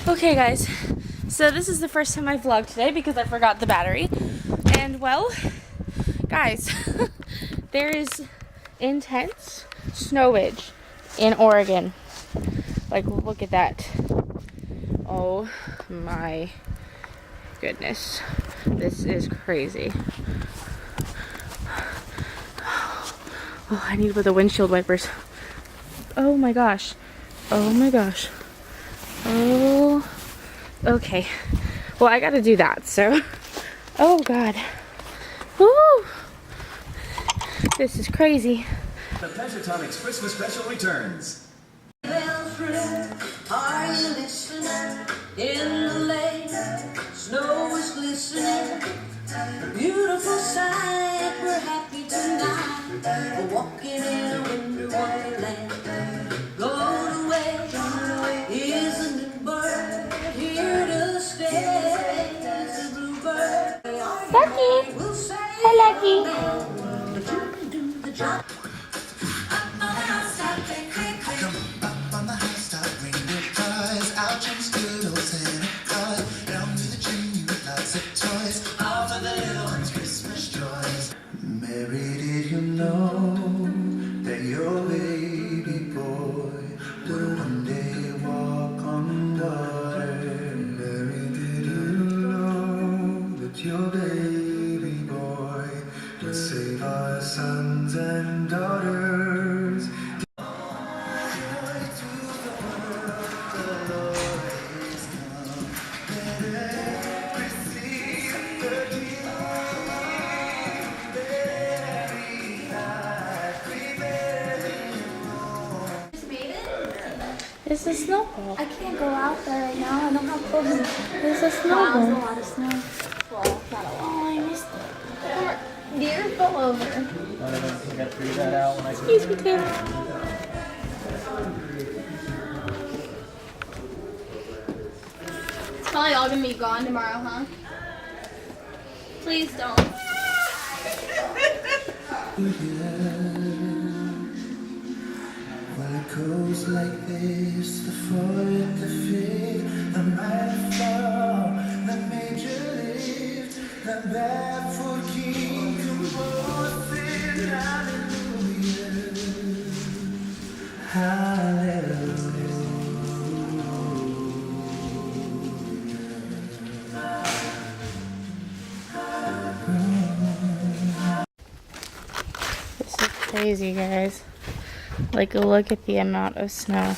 Okay guys, so this is the first time I vlogged today because I forgot the battery. And well, guys, there is intense snowage in Oregon. Like, look at that. Oh my goodness. This is crazy. Oh, I need to put the windshield wipers. Oh my gosh. Oh my gosh. Oh, okay. Well, I gotta do that, so. Oh God. Woo! This is crazy. The Pentatonics Christmas special returns. Are you listening? In the lane, snow is glistening. A beautiful sight. We're happy tonight. We're walking in a winter wonderland. Gone away is a new bird. Here to stay is a bluebird. Lucky. Hi, Lucky. It's a snowball. I can't go out there right now. I don't have clothes. It's a Wow, snowball. there's a lot of snow. Well, not a lot. Oh, I missed it. Deer fell over. Excuse me, too. It's probably all gonna be gone tomorrow, huh? Please don't. Well, it goes like this: the fourth, the fifth, the minor fall, the major lift, the barefoot king composing hallelujah, hallelujah. This is crazy, guys. Like, look at the amount of snow.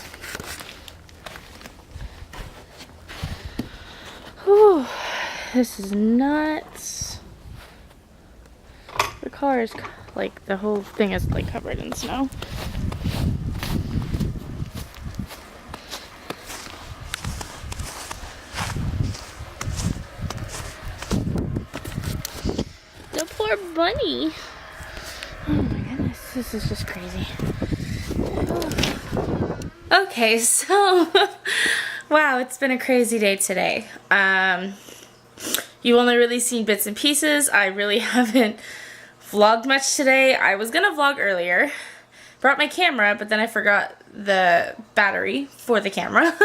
Whew, this is nuts. The car is, like, the whole thing is, like, covered in snow. The poor bunny. Oh my goodness, this is just crazy. Okay, so wow, it's been a crazy day today. You only really seen bits and pieces. I really haven't vlogged much today. I was gonna vlog earlier. Brought my camera, but then I forgot the battery for the camera.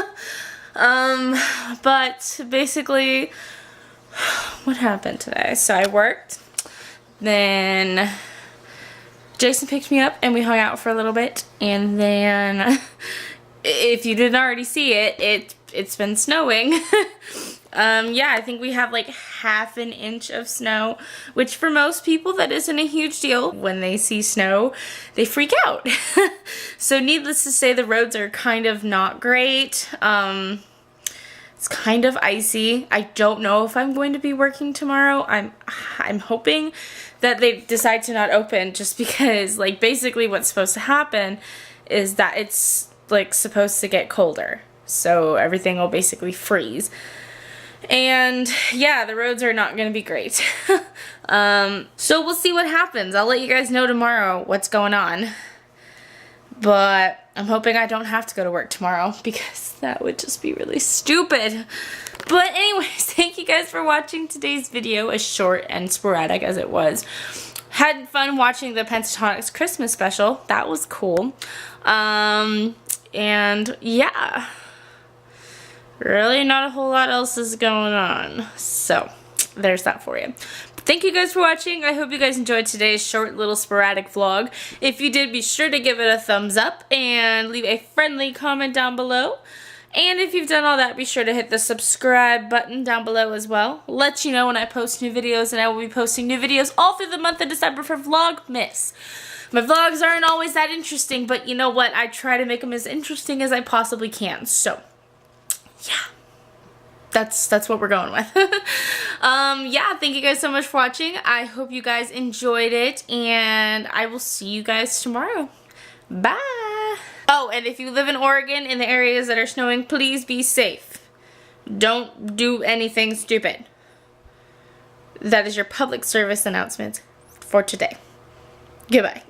But basically, what happened today? So I worked, then Jason picked me up and we hung out for a little bit, and then if you didn't already see it, it's been snowing. Yeah, I think we have like half an inch of snow, which for most people that isn't a huge deal. When they see snow, they freak out. So needless to say, the roads are kind of not great. It's kind of icy. I don't know if I'm going to be working tomorrow. I'm hoping that they decide to not open, just because, like, basically what's supposed to happen is that it's like supposed to get colder, so everything will basically freeze. And yeah, the roads are not going to be great. So we'll see what happens. I'll let you guys know tomorrow what's going on. But I'm hoping I don't have to go to work tomorrow, because that would just be really stupid. But anyways, thank you guys for watching today's video, as short and sporadic as it was. Had fun watching the Pentatonix Christmas special. That was cool. And yeah, really not a whole lot else is going on. So there's that for you. But thank you guys for watching. I hope you guys enjoyed today's short little sporadic vlog. If you did, be sure to give it a thumbs up and leave a friendly comment down below. And if you've done all that, be sure to hit the subscribe button down below as well. Let you know when I post new videos, and I will be posting new videos all through the month of December for Vlogmas. My vlogs aren't always that interesting, but you know what? I try to make them as interesting as I possibly can. So, yeah. That's what we're going with. Yeah, thank you guys so much for watching. I hope you guys enjoyed it, and I will see you guys tomorrow. Bye! Oh, and if you live in Oregon in the areas that are snowing, please be safe. Don't do anything stupid. That is your public service announcement for today. Goodbye.